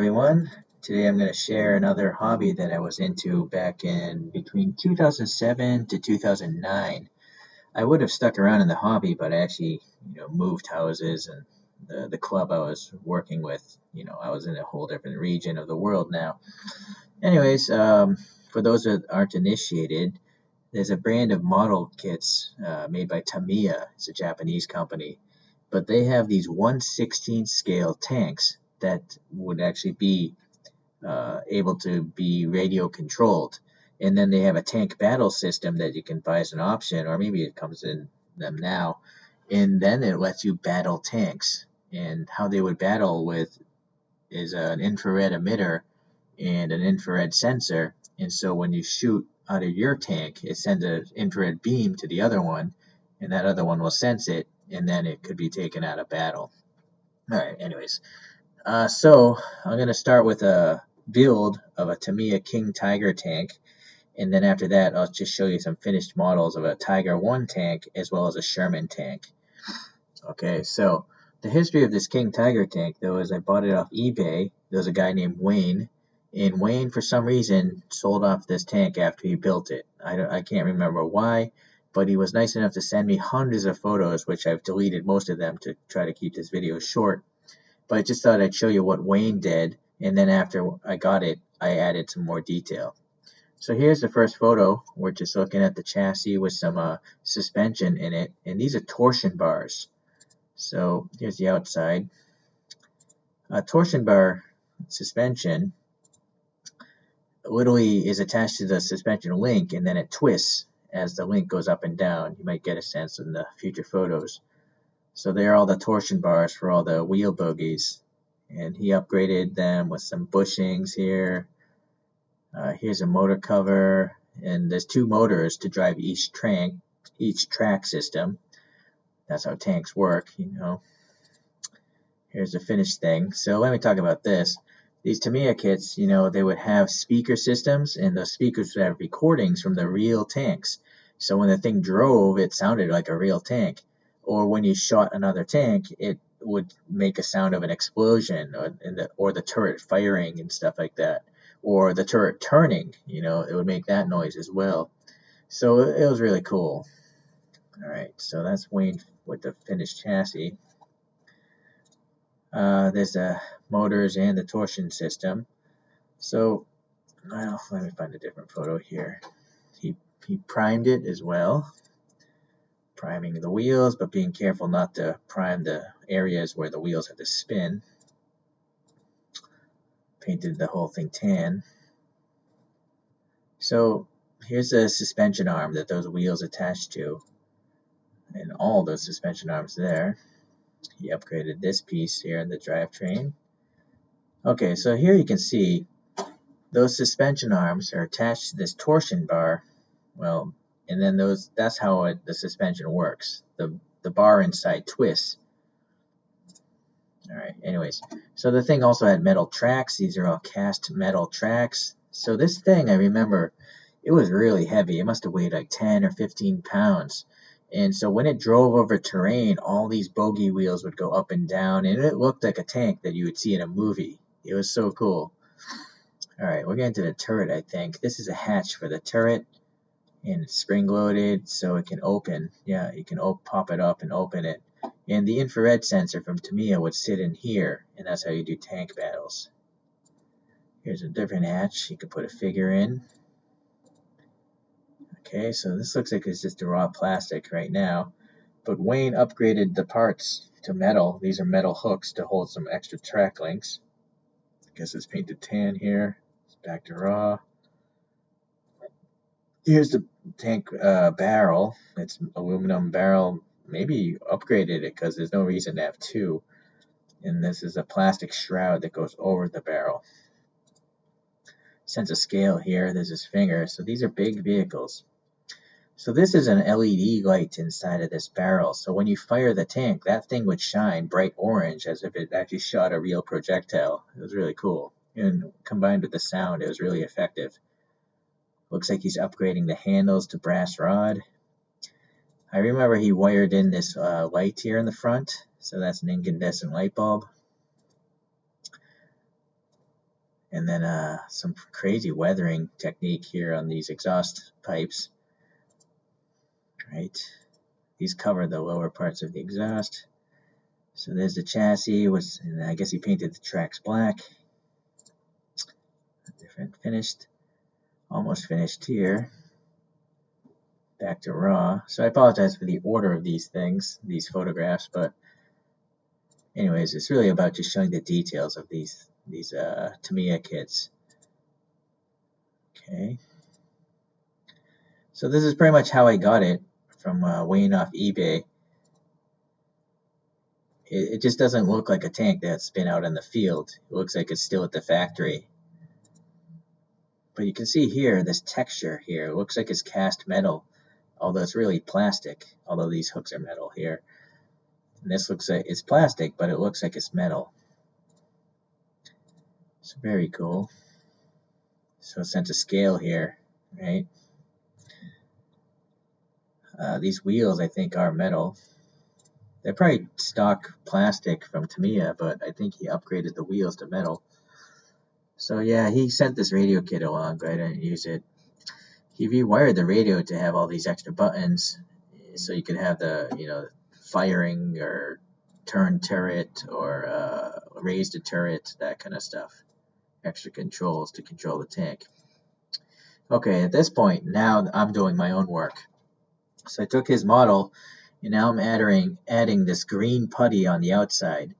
everyone. Today I'm going to share another hobby that I was into back in between 2007 to 2009. I would have stuck around in the hobby, but I actually, moved houses and the club I was working with, I was in a whole different region of the world now. Anyways, for those that aren't initiated, there's a brand of model kits made by Tamiya. It's a Japanese company, but they have these 1/16 scale tanks that would actually be able to be radio controlled. And then they have a tank battle system that you can buy as an option, or maybe it comes in them now. And then it lets you battle tanks. And how they would battle with is an infrared emitter and an infrared sensor. And so when you shoot out of your tank, it sends an infrared beam to the other one, and that other one will sense it, and then it could be taken out of battle. All right, anyways. So I'm going to start with a build of a Tamiya King Tiger tank, and then after that I'll just show you some finished models of a Tiger1 tank as well as a Sherman tank. Okay, so the history of this King Tiger tank, though, is I bought it off eBay. There was a guy named Wayne, and Wayne for some reason sold off this tank after he built it. I can't remember why, but he was nice enough to send me hundreds of photos, which I've deleted most of them to try to keep this video short. But I just thought I'd show you what Wayne did, and then after I got it, I added some more detail. So here's the first photo. We're just looking at the chassis with some suspension in it, and these are torsion bars. So here's the outside. Torsion bar suspension literally is attached to the suspension link, and then it twists as the link goes up and down. You might get a sense in the future photos. So there are all the torsion bars for all the wheel bogies, and he upgraded them with some bushings here. Here's a motor cover, and there's two motors to drive each track system. That's how tanks work, Here's the finished thing. So let me talk about this. These Tamiya kits, they would have speaker systems, and those speakers would have recordings from the real tanks. So when the thing drove, it sounded like a real tank. Or when you shot another tank, it would make a sound of an explosion, or the turret firing and stuff like that. Or the turret turning, it would make that noise as well. So it was really cool. Alright, so that's Wayne with the finished chassis. There's the motors and the torsion system. So, well, let me find a different photo here. He primed it as well, priming the wheels, but being careful not to prime the areas where the wheels have to spin. Painted the whole thing tan. So here's the suspension arm that those wheels attached to, and all those suspension arms there. He upgraded this piece here in the drivetrain. Okay, so here you can see those suspension arms are attached to this torsion bar. Well, and then that's how the suspension works. The bar inside twists. Alright, anyways. So the thing also had metal tracks. These are all cast metal tracks. So this thing, I remember, it was really heavy. It must have weighed like 10 or 15 pounds. And so when it drove over terrain, all these bogie wheels would go up and down, and it looked like a tank that you would see in a movie. It was so cool. Alright, we're getting to the turret, I think. This is a hatch for the turret, and it's spring-loaded, so it can open. Yeah, you can pop it up and open it. And the infrared sensor from Tamiya would sit in here, and that's how you do tank battles. Here's a different hatch. You can put a figure in. Okay, so this looks like it's just a raw plastic right now. But Wayne upgraded the parts to metal. These are metal hooks to hold some extra track links. I guess it's painted tan here. It's back to raw. Here's the tank barrel. It's aluminum barrel. Maybe you upgraded it because there's no reason to have two. And this is a plastic shroud that goes over the barrel. Sense of scale here. There's his finger. So these are big vehicles. So this is an LED light inside of this barrel. So when you fire the tank, that thing would shine bright orange as if it actually shot a real projectile. It was really cool. And combined with the sound, it was really effective. Looks like he's upgrading the handles to brass rod. I remember he wired in this light here in the front. So that's an incandescent light bulb. And then some crazy weathering technique here on these exhaust pipes. Right, these cover the lower parts of the exhaust. So there's the chassis, and I guess he painted the tracks black. Different finished, almost finished here. Back to raw. So I apologize for the order of these things, these photographs, but anyways, it's really about just showing the details of these Tamiya kits. Okay. So this is pretty much how I got it from weighing off eBay. It just doesn't look like a tank that's been out in the field. It looks like it's still at the factory. But you can see here, this texture here, it looks like it's cast metal, although it's really plastic, although these hooks are metal here. And this looks like it's plastic, but it looks like it's metal. It's very cool. So it's sent to scale here, right? These wheels, I think, are metal. They're probably stock plastic from Tamiya, but I think he upgraded the wheels to metal. So yeah, he sent this radio kit along, but I didn't use it. He rewired the radio to have all these extra buttons, so you could have the, firing or turn turret or raise the turret, that kind of stuff. Extra controls to control the tank. Okay, at this point, now I'm doing my own work. So I took his model, and now I'm adding this green putty on the outside.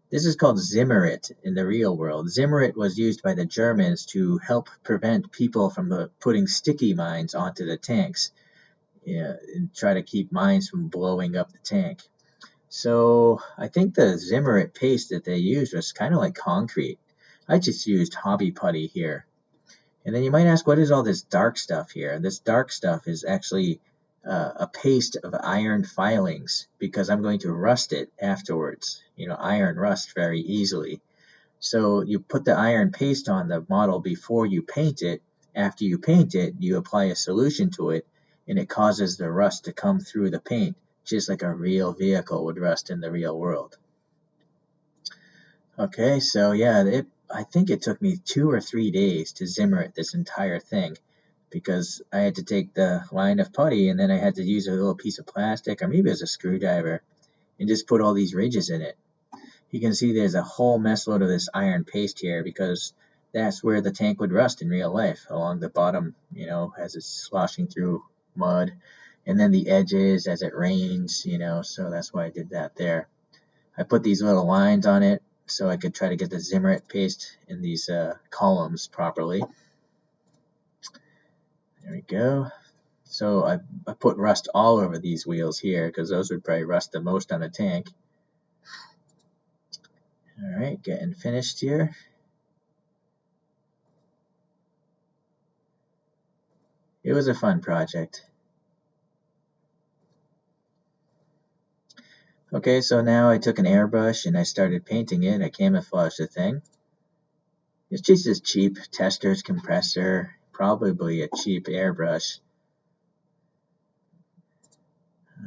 This is called Zimmerit in the real world. Zimmerit was used by the Germans to help prevent people from putting sticky mines onto the tanks, and try to keep mines from blowing up the tank. So I think the Zimmerit paste that they used was kind of like concrete. I just used hobby putty here. And then you might ask, what is all this dark stuff here? This dark stuff is actually a paste of iron filings, because I'm going to rust it afterwards. Iron rusts very easily. So you put the iron paste on the model before you paint it. After you paint it, you apply a solution to it, and it causes the rust to come through the paint, just like a real vehicle would rust in the real world. Okay, so yeah, I think it took me 2 or 3 days to Zimmerit this entire thing, because I had to take the line of putty, and then I had to use a little piece of plastic, or maybe it was a screwdriver, and just put all these ridges in it. You can see there's a whole mess load of this iron paste here, because that's where the tank would rust in real life, along the bottom, as it's sloshing through mud, and then the edges as it rains, so that's why I did that there. I put these little lines on it so I could try to get the Zimmerit paste in these columns properly. There we go. So I put rust all over these wheels here, because those would probably rust the most on a tank. Alright, getting finished here. It was a fun project. Okay, so now I took an airbrush and I started painting it. I camouflaged the thing. It's just a cheap tester's compressor, probably a cheap airbrush.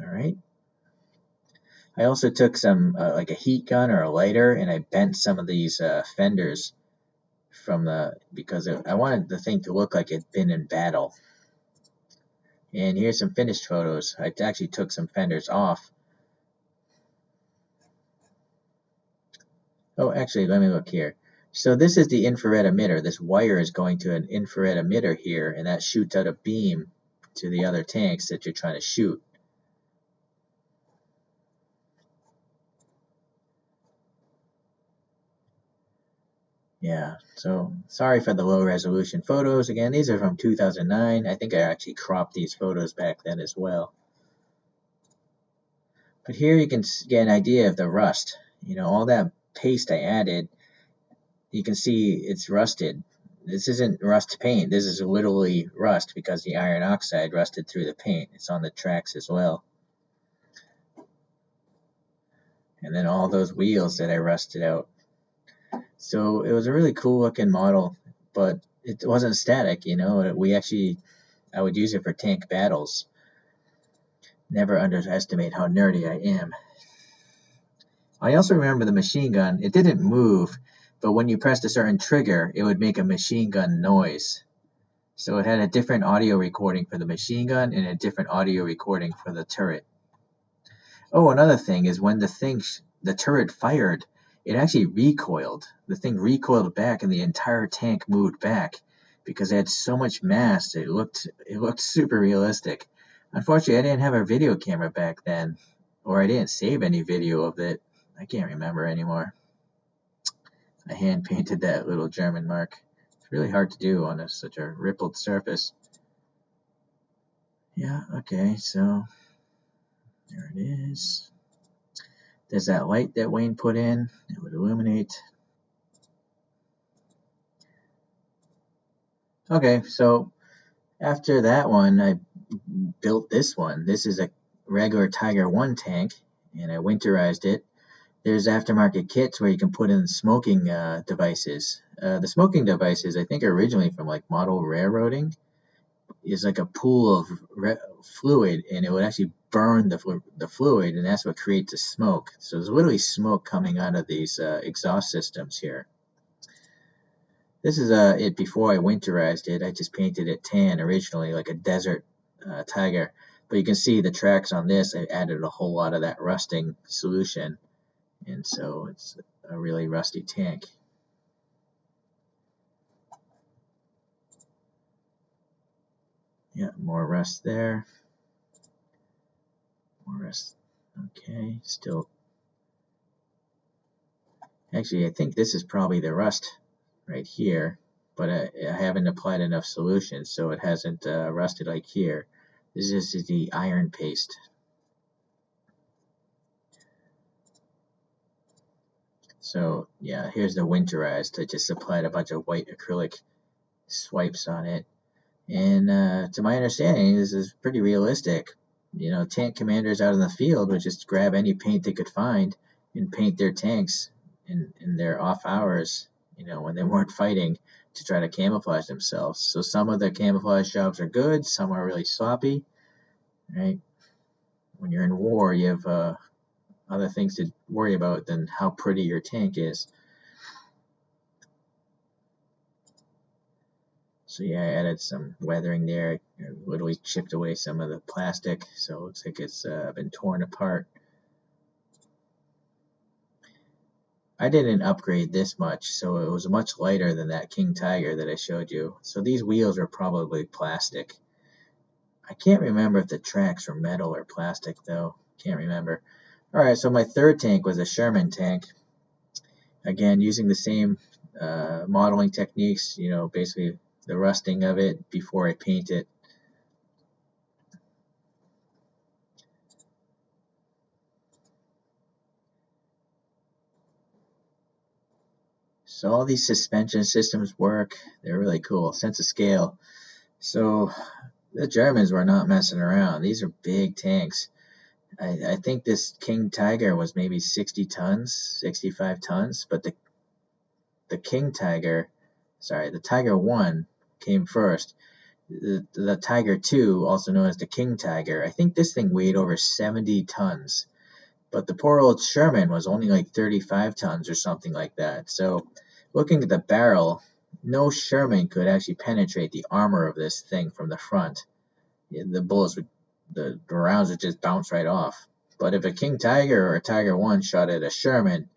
Alright. I also took some, like a heat gun or a lighter, and I bent some of these fenders because I wanted the thing to look like it'd been in battle. And here's some finished photos. I actually took some fenders off. Oh, actually, let me look here. So this is the infrared emitter. This wire is going to an infrared emitter here, and that shoots out a beam to the other tanks that you're trying to shoot. Yeah, so sorry for the low resolution photos. Again, these are from 2009. I think I actually cropped these photos back then as well. But here you can get an idea of the rust. All that paste I added, you can see it's rusted. This isn't rust paint. This is literally rust, because the iron oxide rusted through the paint. It's on the tracks as well. And then all those wheels that I rusted out. So it was a really cool looking model, but it wasn't static. I would use it for tank battles. Never underestimate how nerdy I am. I also remember the machine gun. It didn't move, but when you pressed a certain trigger, it would make a machine gun noise. So it had a different audio recording for the machine gun and a different audio recording for the turret. Oh, another thing is when the turret fired, it actually recoiled. The thing recoiled back, and the entire tank moved back because it had so much mass. It looked super realistic. Unfortunately, I didn't have a video camera back then, or I didn't save any video of it. I can't remember anymore. I hand painted that little German mark. It's really hard to do on such a rippled surface. Yeah, okay, so there it is. There's that light that Wayne put in. It would illuminate. Okay, so after that one, I built this one. This is a regular Tiger1 tank, and I winterized it. There's aftermarket kits where you can put in smoking devices. The smoking devices, I think, are originally from like model railroading. Is like a pool of fluid, and it would actually burn the fluid, and that's what creates the smoke. So there's literally smoke coming out of these exhaust systems here. This is it before I winterized it. I just painted it tan originally, like a desert tiger. But you can see the tracks on this. I added a whole lot of that rusting solution, and so it's a really rusty tank. Yeah, more rust there. More rust. Okay, still. Actually, I think this is probably the rust right here, but I haven't applied enough solution, so it hasn't rusted like here. This is the iron paste. So yeah, here's the winterized. I just applied a bunch of white acrylic swipes on it, and to my understanding, this is pretty realistic. You know, tank commanders out in the field would just grab any paint they could find and paint their tanks in their off hours, you know, when they weren't fighting, to try to camouflage themselves. So some of the camouflage jobs are good, some are really sloppy, right? When you're in war, you have other things to worry about than how pretty your tank is. So yeah, I added some weathering there. I literally chipped away some of the plastic, so it looks like it's been torn apart. I didn't upgrade this much, so it was much lighter than that King Tiger that I showed you. So these wheels are probably plastic. I can't remember if the tracks were metal or plastic though. Can't remember. Alright, so my third tank was a Sherman tank. Again, using the same modeling techniques, you know, basically the rusting of it before I paint it. So all these suspension systems work. They're really cool. Sense of scale. So the Germans were not messing around. These are big tanks. I think this King Tiger was maybe 60 tons, 65 tons, but the King Tiger, sorry, the Tiger 1 came first. The Tiger 2, also known as the King Tiger, I think this thing weighed over 70 tons. But the poor old Sherman was only like 35 tons or something like that. So looking at the barrel, no Sherman could actually penetrate the armor of this thing from the front. The bullets would, the rounds would just bounce right off. But if a King Tiger or a Tiger 1 shot at a Sherman,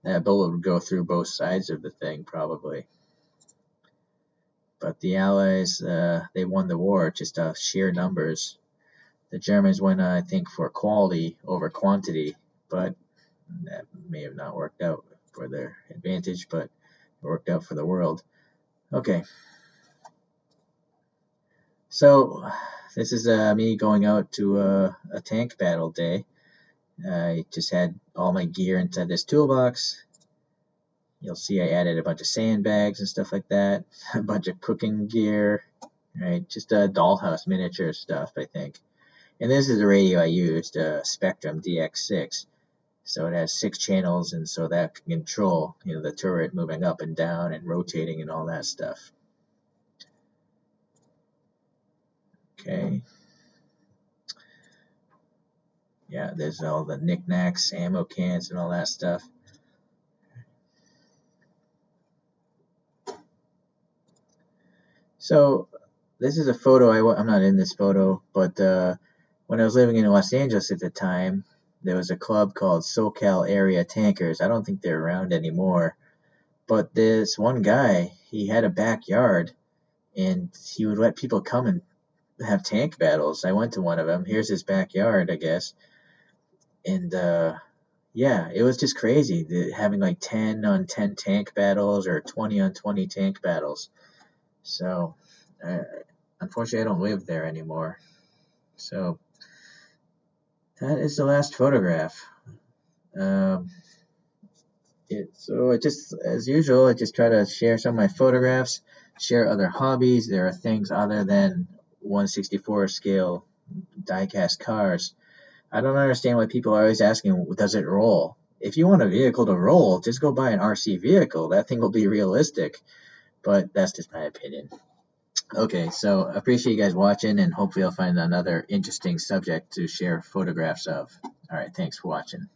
that bullet would go through both sides of the thing probably. But the Allies, they won the war just off sheer numbers. The Germans went, I think, for quality over quantity, but that may have not worked out for their advantage, but it worked out for the world. Okay. So this is me going out to a tank battle day. I just had all my gear inside this toolbox. You'll see I added a bunch of sandbags and stuff like that, a bunch of cooking gear, right? Just dollhouse miniature stuff, I think. And this is the radio I used, Spectrum DX6. So it has 6 channels, and so that can control, you know, the turret moving up and down and rotating and all that stuff. Okay. Yeah, there's all the knickknacks, ammo cans, and all that stuff. So this is a photo. I'm not in this photo, but when I was living in Los Angeles at the time, there was a club called SoCal Area Tankers. I don't think they're around anymore. But this one guy, he had a backyard, and he would let people come and have tank battles. I went to one of them. Here's his backyard, I guess. And yeah, it was just crazy having like 10 on 10 tank battles or 20 on 20 tank battles. So, uh, unfortunately, I don't live there anymore. So, that is the last photograph. Um, so I just, as usual, I just try to share some of my photographs, share other hobbies. There are things other than 1/64 scale diecast cars. I don't understand why people are always asking, does it roll? If you want a vehicle to roll, just go buy an RC vehicle. That thing will be realistic. But that's just my opinion. Okay, so I appreciate you guys watching, and hopefully I'll find another interesting subject to share photographs of. All right, thanks for watching.